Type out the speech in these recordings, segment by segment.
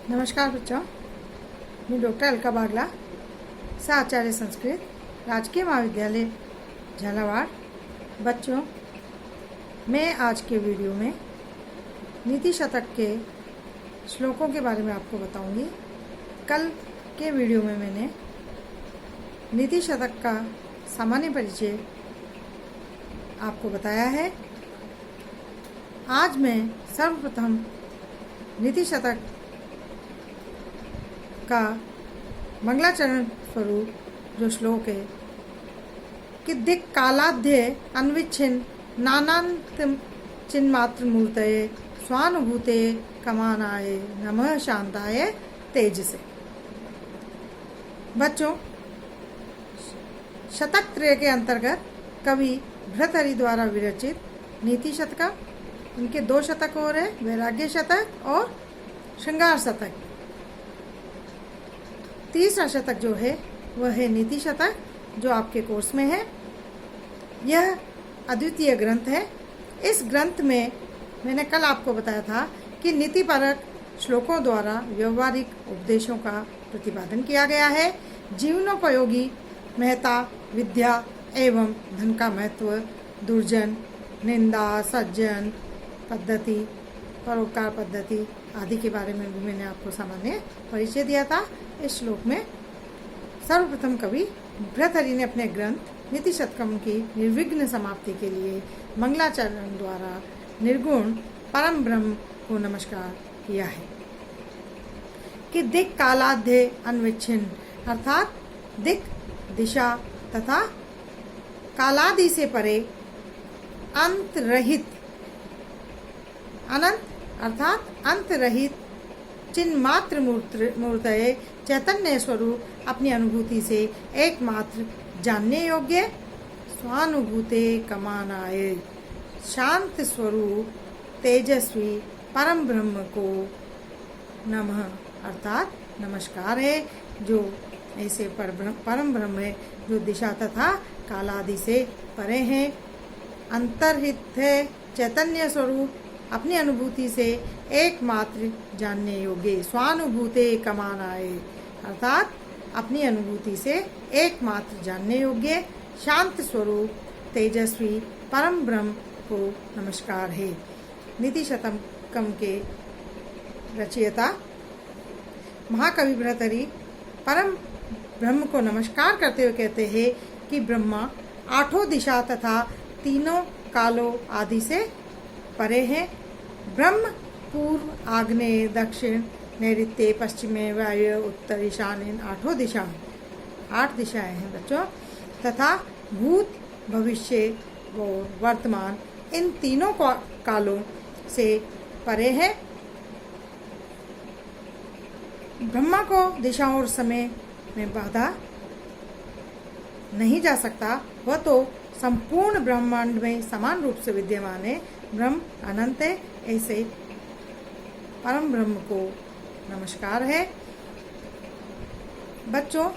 नमस्कार बच्चों, मैं डॉक्टर अलका बागला, सहाचार्य संस्कृत, राजकीय महाविद्यालय झालावाड़। बच्चों, मैं आज के वीडियो में नीति शतक के श्लोकों के बारे में आपको बताऊंगी। कल के वीडियो में मैंने नीति शतक का सामान्य परिचय आपको बताया है। आज मैं सर्वप्रथम नीति शतक का मंगलाचरण स्वरूप जो श्लोक है कि दिक् कालाध्य अन्विच्छिन्न नानांत चिन्मात्र मूर्तये स्वानुभूते कमानाय नमः शांताय तेजसे। बच्चों, शतक त्रय के अंतर्गत कवि भर्तृहरि द्वारा विरचित नीति शतक, इनके 2 शतक और है, वैराग्य शतक और श्रृंगार शतक। तीसरा शतक जो है वह है नीति शतक, जो आपके कोर्स में है। यह अद्वितीय ग्रंथ है। इस ग्रंथ में मैंने कल आपको बताया था कि नीतिपरक श्लोकों द्वारा व्यवहारिक उपदेशों का प्रतिपादन किया गया है। जीवनोपयोगी महत्ता, विद्या एवं धन का महत्व, दुर्जन, निंदा, सज्जन पद्धति, परोपकार पद्धति आदि के बारे में भी मैंने आपको सामान्य परिचय दिया था। इस श्लोक में सर्वप्रथम कवि भर्तृहरि ने अपने ग्रंथ नीति शतकम की निर्विघ्न समाप्ति के लिए मंगलाचरण द्वारा निर्गुण परम ब्रह्म को नमस्कार किया है कि दिक् कालाध्य अन्विच्छिन्न, अर्थात दिक् दिशा तथा कालादि से परे अंत रहित, अनंत अर्थात अंत रहित चिन्मात्र मूर्तये चैतन्य स्वरूप अपनी अनुभूति से एकमात्र जानने योग्य स्वानुभूते कमानाय शांत स्वरूप तेजस्वी परम ब्रह्म को नमः, अर्थात नमस्कार है, जो ऐसे परम ब्रह्म है जो दिशा तथा कालादि से परे हैं, अंतर्हित है, चैतन्य स्वरूप अपनी अनुभूति से एकमात्र जानने योग्य स्वानुभूते कमानाय, अर्थात अपनी अनुभूति से एकमात्र जानने योग्य शांत स्वरूप तेजस्वी परम ब्रह्म को नमस्कार है। नीति शतकम के रचयिता महाकवि भर्तृहरि परम ब्रह्म को नमस्कार करते हुए कहते हैं कि ब्रह्मा 8 दिशा तथा 3 कालों आदि से परे हैं। ब्रह्म पूर्व, आग्नेय, दक्षिण, नैऋत्य, पश्चिमे, वायु, उत्तर, ईशान, इन 8 दिशा, 8 दिशाएं हैं बच्चों, तथा भूत, भविष्य और वर्तमान, इन 3 कालों से परे है। ब्रह्मा को दिशा और समय में बाधा नहीं जा सकता, वह तो संपूर्ण ब्रह्मांड में समान रूप से विद्यमान है। ब्रह्म अनंत है, ऐसे परम ब्रह्म को नमस्कार है। बच्चों,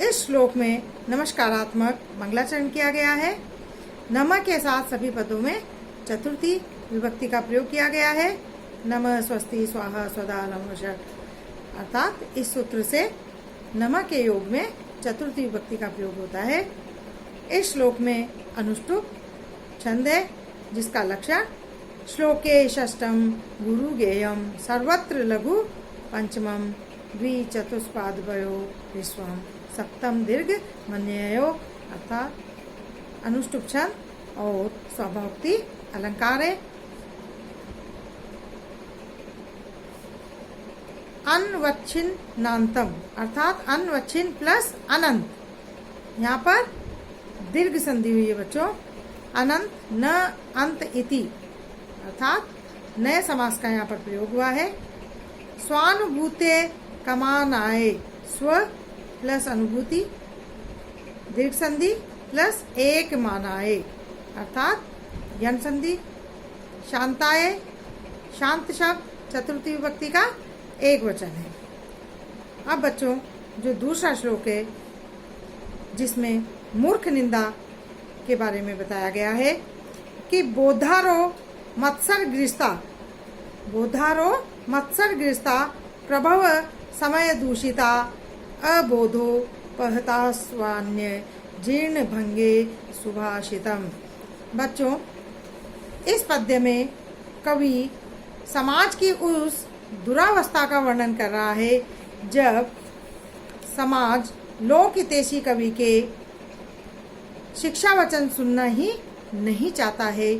इस श्लोक में नमस्कारात्मक मंगलाचरण किया गया है। नमः के साथ सभी पदों में चतुर्थी विभक्ति का प्रयोग किया गया है। नमः, स्वस्ति, स्वाहा, स्वधा, नमः, अर्थात इस सूत्र से नमः के योग में चतुर्थी विभक्ति का प्रयोग होता है। इस श्लोक में अनुष्टुप छंद है, जिसका लक्षण श्लोके षष्ठम गुरु गेयम सर्वत्र लघु पंचमम द्विचतुष्पादभयो विश्वम सप्तम दीर्घ मन्ययो, अर्थात अनुष्टुप छंद और स्वभावोक्ति अलंकार है। अन्वच्छिन्नान्तम, अर्थात अन्वच्छिन्न प्लस अनंत, यहाँ पर दीर्घ संधि हुई है बच्चों। अनंत न अंत इति, अर्थात नए समास का यहाँ पर प्रयोग हुआ है। स्वानुभूते कमानाय, स्व प्लस अनुभूति, दीर्घ संधि प्लस एक मानाय, अर्थात यन संधि। शांताय, शांत शब्द चतुर्थी विभक्ति का एक वचन है। अब बच्चों, जो दूसरा श्लोक है जिसमें मूर्ख निंदा के बारे में बताया गया है कि बोधारो मत्सर गृहस्था प्रभव समय दूषिता अबोधो पहता स्वान्य जीर्ण भंगे सुभाषितम। बच्चों, इस पद्य में कवि समाज की उस दुरावस्था का वर्णन कर रहा है जब समाज लोक हितैषी कवि के शिक्षा वचन सुनना ही नहीं चाहता है।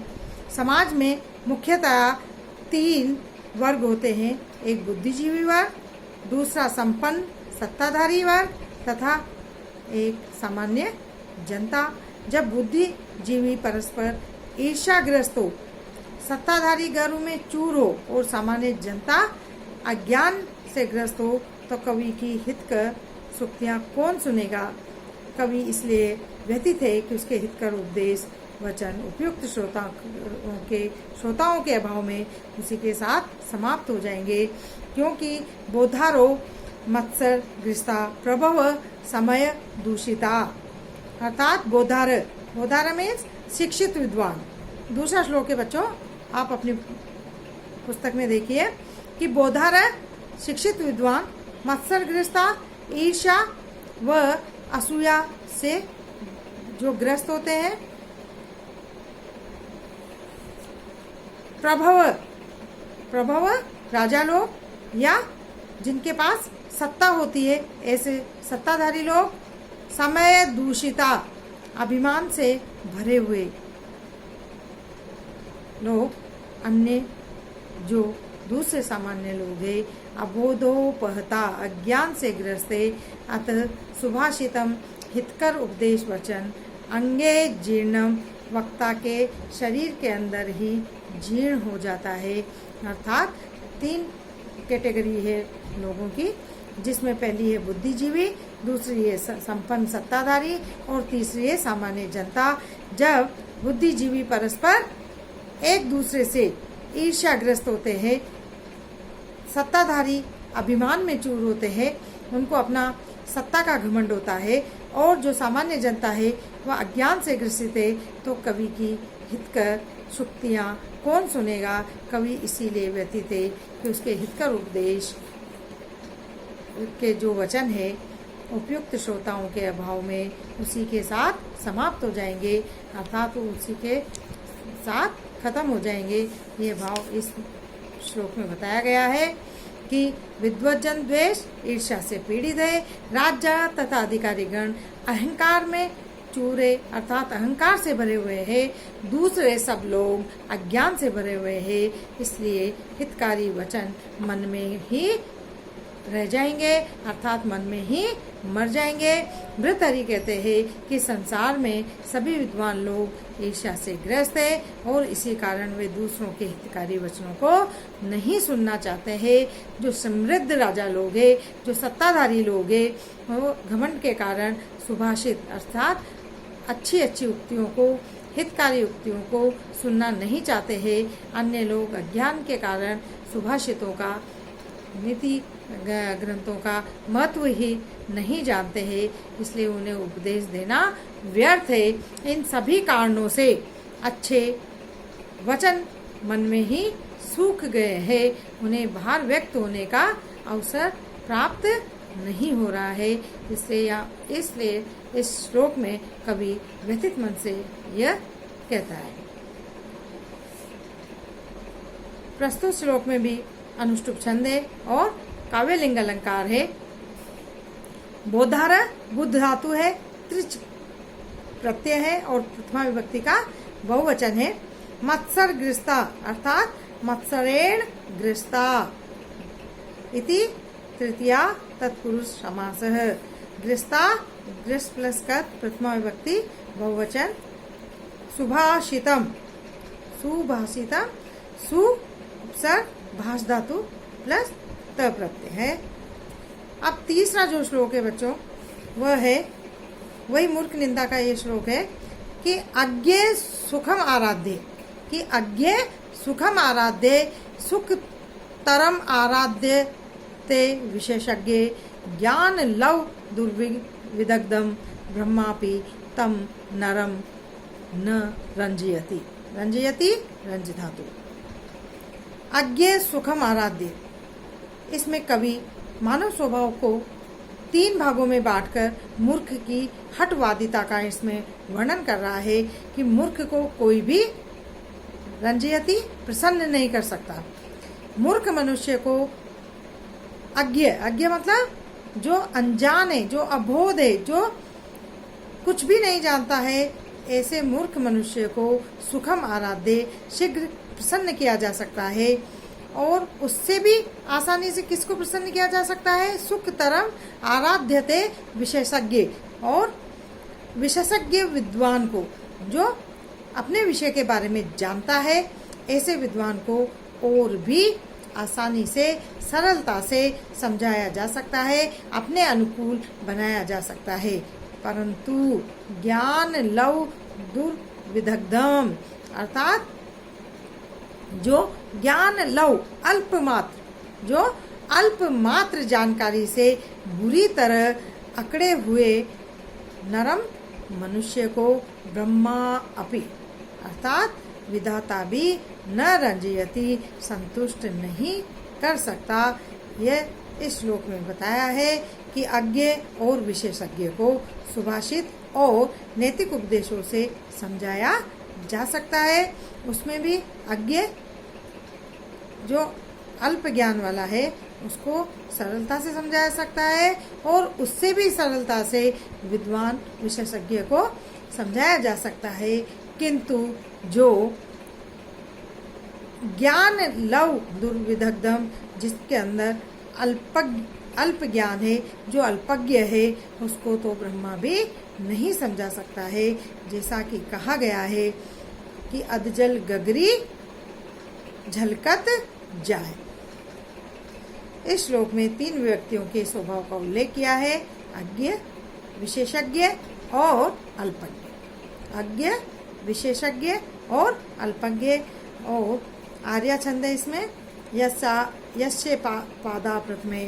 समाज में मुख्यतः 3 वर्ग होते हैं, एक बुद्धिजीवी वर्ग, दूसरा संपन्न सत्ताधारी वर्ग तथा एक सामान्य जनता। जब बुद्धिजीवी परस्पर ईर्ष्याग्रस्त हो, सत्ताधारी गर्व में चूर हो और सामान्य जनता अज्ञान से ग्रस्त हो तो कवि की हितकर सूक्तियाँ कौन सुनेगा। कवि इसलिए व्यथित है कि उसके हितकर उपदेश वचन उपयुक्त श्रोताओं के अभाव में उसी के साथ समाप्त हो जाएंगे, क्योंकि बोधारो मत्सर गृस्ता प्रभव समय दूषिता। अर्थात बोधार मीन्स शिक्षित विद्वान। दूसरा श्लोक है बच्चों, आप अपनी पुस्तक में देखिए कि बोधार शिक्षित विद्वान, मत्सरग्रस्ता ईर्ष्या व असूया से जो ग्रस्त होते हैं, प्रभव राजा लोग या जिनके पास सत्ता होती है, ऐसे सत्ताधारी लोग, समय दूषिता अभिमान से भरे हुए लोग, अन्य जो दूसरे सामान्य लोग हैं, अबोधोपहता अज्ञान से ग्रस्त है। अतः सुभाषितम हितकर उपदेश वचन अंगे जीर्णम वक्ता के शरीर के अंदर ही जीर्ण हो जाता है। अर्थात 3 कैटेगरी है लोगों की, जिसमें पहली है बुद्धिजीवी, दूसरी है संपन्न सत्ताधारी और तीसरी है सामान्य जनता। जब बुद्धिजीवी परस्पर एक दूसरे से ईर्ष्याग्रस्त होते हैं, सत्ताधारी अभिमान में चूर होते हैं, उनको अपना सत्ता का घमंड होता है, और जो सामान्य जनता है वह अज्ञान से ग्रसित है, तो कवि की हितकर सूक्तियाँ कौन सुनेगा। कवि इसीलिए व्यतीत है कि उसके हितकर उपदेश के जो वचन है उपयुक्त श्रोताओं के अभाव में उसी के साथ समाप्त हो जाएंगे, अर्थात उसी के साथ खत्म हो जाएंगे। ये भाव इस श्लोक में बताया गया है कि विद्वज्जन द्वेष ईर्ष्या से पीड़ित है, राजा तथा अधिकारीगण अहंकार में चूरे अर्थात अहंकार से भरे हुए हैं, दूसरे सब लोग अज्ञान से भरे हुए हैं, इसलिए हितकारी वचन मन में ही रह जाएंगे, अर्थात मन में ही मर जाएंगे। भृतहरि कहते हैं कि संसार में सभी विद्वान लोग ईर्ष्या से ग्रस्त है और इसी कारण वे दूसरों के हितकारी वचनों को नहीं सुनना चाहते हैं। जो समृद्ध राजा लोग हैं, जो सत्ताधारी लोग हैं, वो घमंड के कारण सुभाषित अर्थात अच्छी अच्छी उक्तियों को, हितकारी उक्तियों को सुनना नहीं चाहते हैं। अन्य लोग अज्ञान के कारण सुभाषितों का, नीति ग्रंथों का महत्व ही नहीं जानते हैं, इसलिए उन्हें उपदेश देना व्यर्थ है। इन सभी कारणों से अच्छे वचन मन में ही सूख गए हैं, उन्हें बाहर व्यक्त होने का अवसर प्राप्त नहीं हो रहा है। इसलिए इस श्लोक में कवि व्यथित मन से यह कहता है। प्रस्तुत श्लोक में भी अनुष्टुप छंद है और काव्यलिंग अलंकार है। बोधार बुद्ध धातु है, त्रिच प्रत्यय है और प्रथमा विभक्ति का बहुवचन है। मत्सर गृस्ता अर्थात मत्सरेण गृस्ता इति तृतीया तत्पुरुष समासः। गृस्ता गृस्त प्लस कत प्रथमा विभक्ति बहुवचन। सुभाषितम सुभाषितम सु उपसर्ग भाष धातु प्लस त प्रत्यय है। अब तीसरा जो श्लोक है बच्चों वह है, वही मूर्ख निंदा का ये श्लोक है कि अज्ञे सुखम आराध्य, कि अज्ञे सुखम आराध्य सुख तरम आराध्य ते विशेषज्ञ ज्ञान लव दुर्विदग्धम ब्रह्मापि तम नरम न रंजयति। रंजयति रंज धातु। अज्ञे सुखम आराध्य, इसमें कवि मानव स्वभाव को 3 भागों में बांटकर मूर्ख की हठवादिता का इसमें वर्णन कर रहा है कि मूर्ख को कोई भी रंजयति प्रसन्न नहीं कर सकता। मूर्ख मनुष्य को अज्ञ मतलब जो अनजान है, जो अबोध है, जो कुछ भी नहीं जानता है, ऐसे मूर्ख मनुष्य को सुखम आराध्य शीघ्र प्रसन्न किया जा सकता है। और उससे भी आसानी से किसको प्रसन्न किया जा सकता है? सुख तरम आराध्यते विशेषज्ञ, और विशेषज्ञ विद्वान को, जो अपने विषय के बारे में जानता है, ऐसे विद्वान को और भी आसानी से, सरलता से समझाया जा सकता है, अपने अनुकूल बनाया जा सकता है। परंतु ज्ञान लव दुर्विदग्धम, अर्थात जो ज्ञान लव अल्पमात्र, जो अल्पमात्र जानकारी से बुरी तरह अकड़े हुए नरम मनुष्य को ब्रह्मा अपि, अर्थात विधाता भी न रंजयति, संतुष्ट नहीं कर सकता। यह इस श्लोक में बताया है कि अज्ञ और विशेषज्ञ को सुभाषित और नैतिक उपदेशों से समझाया जा सकता है। उसमें भी अज्ञ जो अल्प ज्ञान वाला है उसको सरलता से समझाया जा सकता है, और उससे भी सरलता से विद्वान विशेषज्ञ को समझाया जा सकता है। किंतु जो ज्ञान लव दुर्विदग्धम, जिसके अंदर अल्प ज्ञान है, जो अल्पज्ञ है, उसको तो ब्रह्मा भी नहीं समझा सकता है। जैसा कि कहा गया है कि अधजल गगरी झलकत जाए। इस श्लोक में 3 व्यक्तियों के स्वभाव का उल्लेख किया है, अज्ञ, विशेषज्ञ और अल्पज्ञ। अज्ञ, विशेषज्ञ और अल्पज्ञ। और आर्या छंद है इसमें, यस्य पादा प्रथमे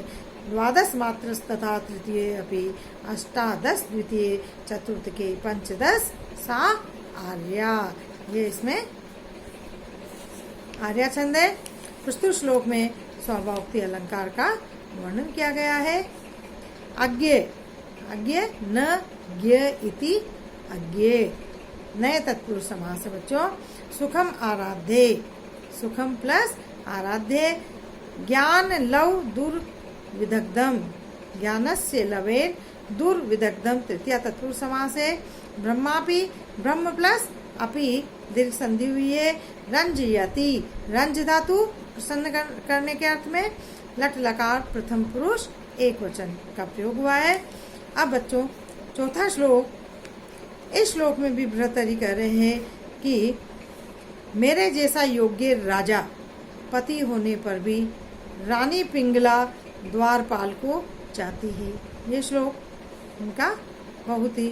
12 मात्रस्तथा तृतीये अपि 18 द्वितीये चतुर्थके 15 सा आर्या। ये इसमें आर्या छंद है। प्रस्तुत श्लोक में स्वभावोक्ति अलंकार का वर्णन किया गया है। अज्ञ, न ज्ञ इति अज्ञ, नए तत्पुरुष समास है बच्चों। सुखम आराध्य, सुखम प्लस आराध्य। ज्ञान लव दुर्विदग्धम, ज्ञानस्य लवेन दुर्विदग्धम तृतीया तत्पुरुष समास है। ब्रह्मापि, ब्रह्म प्लस अपि दीर्घ संधि हुई है। रंजयति, रंज धातु प्रसन्न करने के अर्थ में। लट लकार प्रथम पुरुष एक वचन का प्रयोग हुआ है। अब बच्चों चौथा श्लोक, इस श्लोक में भी भर्तृहरि कह रहे हैं कि मेरे जैसा योग्य राजा पति होने पर भी रानी पिंगला द्वारपाल को चाहती है। ये श्लोक उनका बहुत ही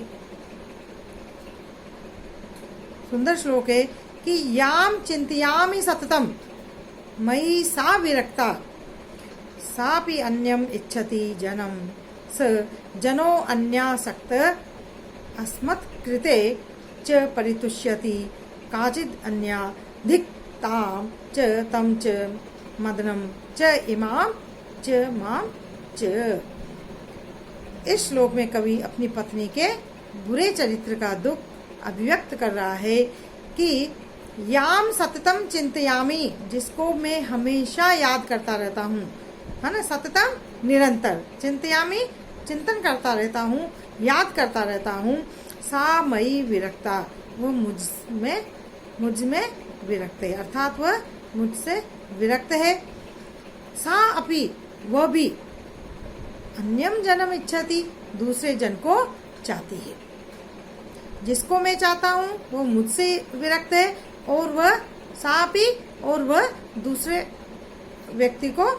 सुंदर श्लोक है कि याम चिंतयामि सततम मयि सा विरक्ता सापि अन्यम इच्छति जनम स जनो अन्यासक्त अस्मत् कृते च परितुष्यति काचिद अन्या धिक्ताम च तम च मदनम च इमाम च माम च। इस श्लोक में कवि अपनी पत्नी के बुरे चरित्र का दुख अभिव्यक्त कर रहा है कि याम सततम चिंतयामी, जिसको मैं हमेशा याद करता रहता हूँ, है ना, सततम निरंतर, चिंतयामी चिंतन करता रहता हूँ, याद करता रहता हूँ। सा मई विरक्ता, वो मुझ में विरक्त है, अर्थात वह मुझसे विरक्त है। सा अपि, वह भी अन्यम जन्म इच्छति, दूसरे जन को चाहती है। जिसको मैं चाहता हूँ वो मुझसे विरक्त है, और वह सापी, और वह दूसरे व्यक्ति को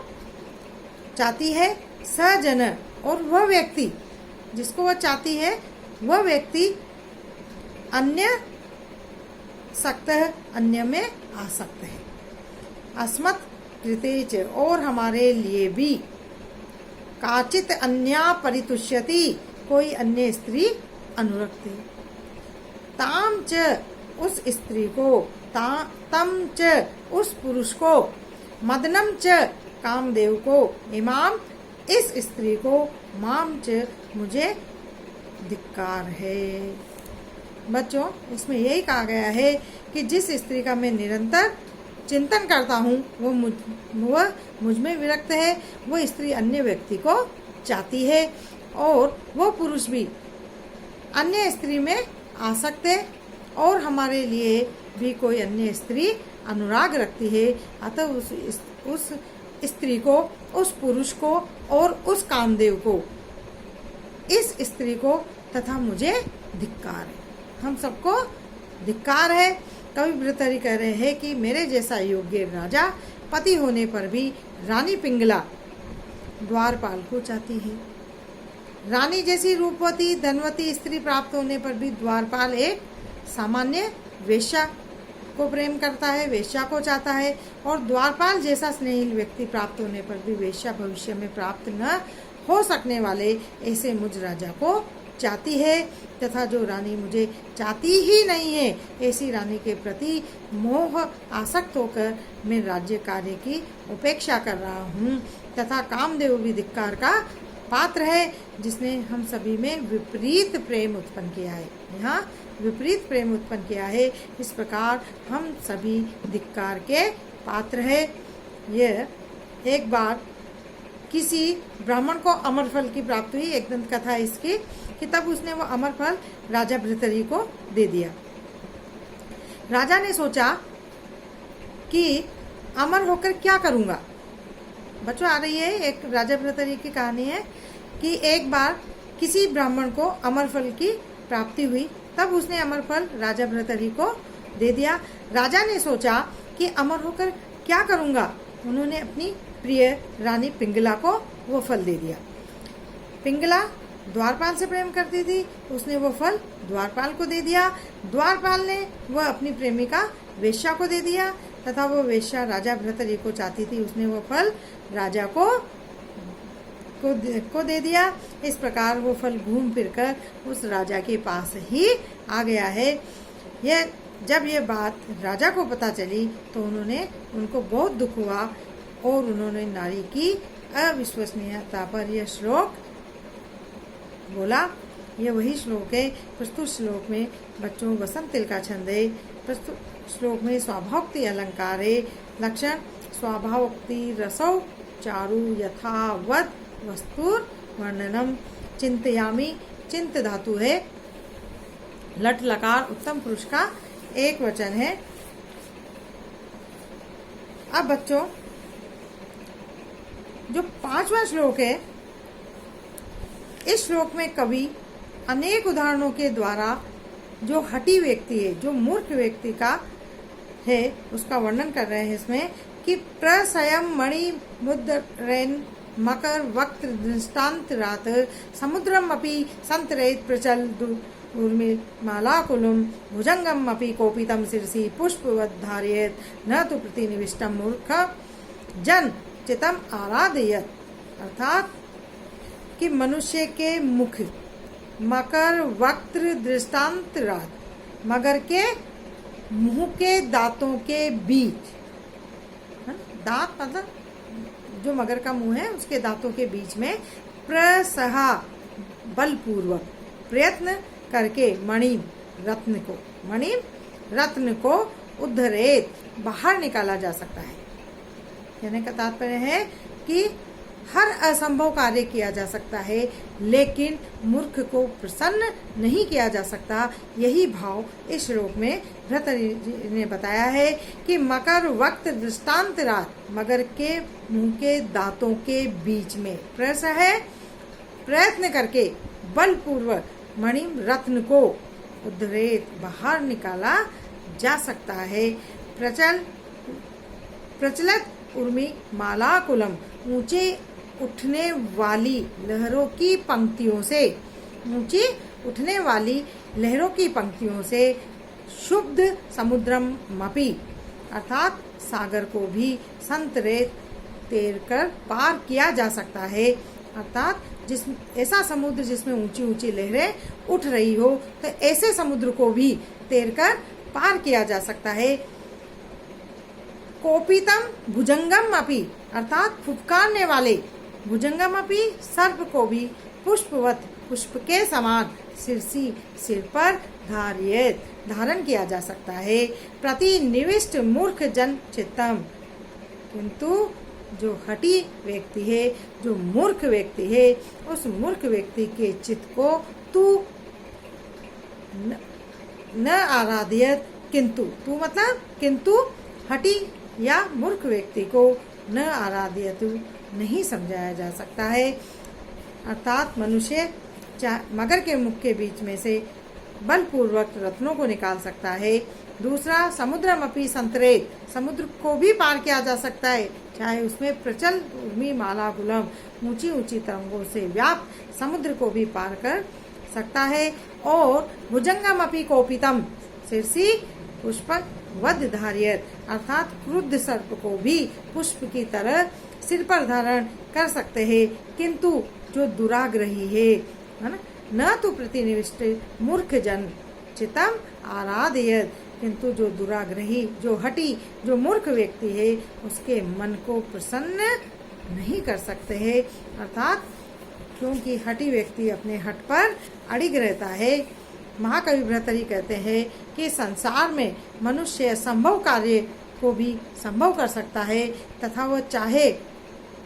चाहती है। सजन, और वह व्यक्ति जिसको वह चाहती है वह व्यक्ति अन्य सक्त है, अन्य में आसक्त है। अस्मत् कृतेच, और हमारे लिए भी। काचित अन्या परितुष्यति, कोई अन्य स्त्री अनुरक्त है। ताम च, उस स्त्री को, तम च, उस पुरुष को। मदनम च, कामदेव को इमाम इस स्त्री को माम च मुझे धिक्कार है। बच्चों, इसमें यही कहा गया है कि जिस स्त्री का मैं निरंतर चिंतन करता हूँ वो मुझ में विरक्त है, वो स्त्री अन्य व्यक्ति को चाहती है और वो पुरुष भी अन्य स्त्री में आसक्त है और हमारे लिए भी कोई अन्य स्त्री अनुराग रखती है। अतः उस स्त्री को, उस पुरुष को और उस कामदेव को, इस स्त्री को तथा मुझे धिक्कार है। हम सबको धिक्कार है। कवि भृतहरि कह रहे हैं कि मेरे जैसा योग्य राजा पति होने पर भी रानी पिंगला द्वारपाल को चाहती है। रानी जैसी रूपवती धनवती स्त्री प्राप्त होने पर भी द्वारपाल एक सामान्य वेश्या को प्रेम करता है, वेश्या को चाहता है। और द्वारपाल जैसा स्नेहिल व्यक्ति प्राप्त होने पर भी वेश्या भविष्य में प्राप्त न हो सकने वाले ऐसे मुझ राजा को चाहती है। तथा जो रानी मुझे चाहती ही नहीं है, ऐसी रानी के प्रति मोह आसक्त होकर मैं राज्य कार्य की उपेक्षा कर रहा हूँ। तथा कामदेव भी धिक्कार का पात्र है, जिसने हम सभी में विपरीत प्रेम उत्पन्न किया है। यहाँ विपरीत प्रेम उत्पन्न किया है। इस प्रकार हम सभी धिक्कार के पात्र है। यह एक बार किसी ब्राह्मण को अमर फल की प्राप्ति हुई। एक दंत कथा इसकी कि तब उसने वो अमर फल राजा भृतहरि को दे दिया। राजा ने सोचा कि अमर होकर क्या करूंगा। बच्चों, आ रही है एक राजा भृतहरि की कहानी है कि एक बार किसी ब्राह्मण को अमर फल की प्राप्ति हुई। तब उसने अमर फल राजा भृतहरि को दे दिया। राजा ने सोचा कि अमर होकर क्या करूंगा। उन्होंने अपनी प्रिय रानी पिंगला को वो फल दे दिया। पिंगला द्वारपाल से प्रेम करती थी, उसने वो फल द्वारपाल को दे दिया। द्वारपाल ने वह अपनी प्रेमिका वेश्या को दे दिया तथा वो वेश्या राजा भृतहरि को चाहती थी, उसने वो फल राजा को दे दिया। इस प्रकार वो फल घूम फिरकर उस राजा के पास ही आ गया है। जब ये बात राजा को पता चली तो उनको बहुत दुख हुआ और उन्होंने नारी की अविश्वसनीयता पर यह श्लोक बोला। यह वही श्लोक है। प्रस्तुत श्लोक में बच्चों वसंत तिल का छंद है। प्रस्तुत श्लोक में स्वाभावोक्ति अलंकार है। लक्षण स्वाभावोक्ति रसौ चारु यथावत वस्तुर वर्णनम। चिंतयामी चिंत धातु है। लट लकार उत्तम पुरुष का एक वचन है। अब बच्चों, जो 5वां श्लोक है, इस श्लोक में कवि अनेक उदाहरणों के द्वारा जो हठी व्यक्ति है, जो मूर्ख व्यक्ति का है, उसका वर्णन कर रहे हैं इसमें कि प्रसयम मणि मुद्रेन मकर वक्त दृष्टांत रात समुद्रम अपि संतरेत प्रचल उर्मिमालाकुलम भुजंगम अपि कोपितम शिरसि पुष्पवत् धारयेत न तो प्रतिनिविष्टम मूर्ख जन चितम आराधयत। अर्थात कि मनुष्य के मुख मकर वक्त दृष्टांत रात, मगर के मुंह के दांतों के बीच, दांत मतलब जो मगर का मुंह है उसके दांतों के बीच में प्रसहा बलपूर्वक प्रयत्न करके मणि रत्न को उद्धरेत बाहर निकाला जा सकता है। कहने का तात्पर्य है कि हर असंभव कार्य किया जा सकता है, लेकिन मूर्ख को प्रसन्न नहीं किया जा सकता। यही भाव इस श्लोक में भृतहरि ने बताया है कि मकर वक्त दृष्टांत रात, मगर के मुंह के दांतों के बीच में प्रस है, प्रयत्न करके बलपूर्वक मणि रत्न को उद्धरेत बाहर निकाला जा सकता है। प्रचलित उर्मी माला कुलम, ऊंचे उठने वाली लहरों की पंक्तियों से, ऊंची उठने वाली लहरों की पंक्तियों से शुद्ध समुद्रम मपि, अर्थात सागर को भी संतरेत तैर कर पार किया जा सकता है। अर्थात ऐसा समुद्र जिसमें ऊंची ऊंची लहरें उठ रही हो, तो ऐसे समुद्र को भी तैरकर पार किया जा सकता है। कोपितम भुजंगम अपि अर्थात फुफकारने वाले, भुजंगम अपि सर्प को भी पुष्पवत पुष्प के समान सिरसी सिर पर धारियेत धारण किया जा सकता है। प्रतिनिविष्ट मूर्ख जन चित्तम, किंतु जो हठी व्यक्ति है, जो मूर्ख व्यक्ति है, उस मूर्ख व्यक्ति के चित्त को तू न आराध्यत, किंतु तू मतलब किंतु हठी या मूर्ख व्यक्ति को न आराध्यत नहीं समझाया जा सकता है। अर्थात मनुष्य मगर के मुख के बीच में से बलपूर्वक रत्नों को निकाल सकता है। दूसरा, समुद्रमपि संतरेत, समुद्र को भी पार किया जा सकता है, चाहे उसमें प्रचल उर्मी माला गुलम ऊंची ऊंची तरंगों से व्याप्त समुद्र को भी पार कर सकता है। और भुजंगमपि कोपितम सिरसी पुष्पक वध धारियत, अर्थात क्रुद्ध सर्प को भी पुष्प की तरह सिर पर धारण कर सकते हैं, किंतु जो दुराग्रही है ना, न तो प्रतिनिविष्ट मूर्ख जन चितम आराध्यत, किंतु जो दुराग्रही, जो हठी, जो मूर्ख व्यक्ति है, उसके मन को प्रसन्न नहीं कर सकते हैं। अर्थात क्योंकि हठी व्यक्ति अपने हठ पर अड़िग रहता है। महाकवि भर्तृहरि कहते हैं कि संसार में मनुष्य संभव कार्य को भी संभव कर सकता है, तथा वह चाहे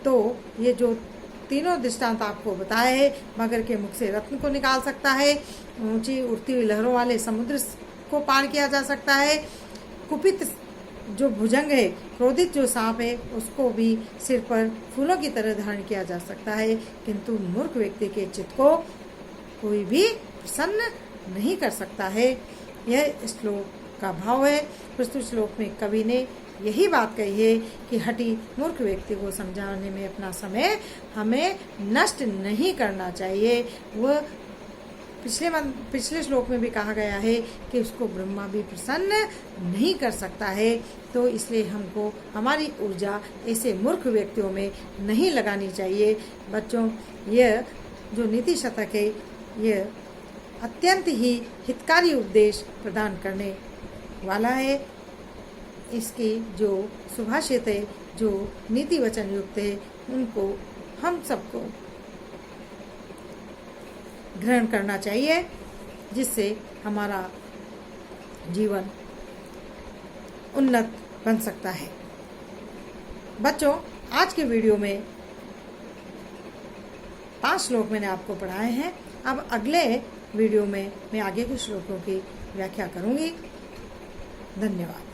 तो ये जो तीनों दृष्टांत आपको बताए हैं, मगर के मुख से रत्न को निकाल सकता है, ऊंची उड़ती हुई लहरों वाले समुद्र को पार किया जा सकता है, कुपित जो भुजंग है, क्रोधित जो सांप है, उसको भी सिर पर फूलों की तरह धारण किया जा सकता है, किंतु मूर्ख व्यक्ति के चित्त को कोई भी प्रसन्न नहीं कर सकता है। यह श्लोक का भाव है। प्रस्तुत श्लोक में कवि ने यही बात कही है कि हठी मूर्ख व्यक्ति को समझाने में अपना समय हमें नष्ट नहीं करना चाहिए। वह पिछले श्लोक में भी कहा गया है कि उसको ब्रह्मा भी प्रसन्न नहीं कर सकता है, तो इसलिए हमको हमारी ऊर्जा ऐसे मूर्ख व्यक्तियों में नहीं लगानी चाहिए। बच्चों, यह जो नीति शतक है, यह अत्यंत ही हितकारी उपदेश प्रदान करने वाला है। इसकी जो सुभाषित है, जो नीति वचन युक्त है, उनको हम सबको ग्रहण करना चाहिए, जिससे हमारा जीवन उन्नत बन सकता है। बच्चों, आज के वीडियो में 5 श्लोक मैंने आपको पढ़ाए हैं। अब अगले वीडियो में मैं आगे के श्लोकों की व्याख्या करूंगी। धन्यवाद।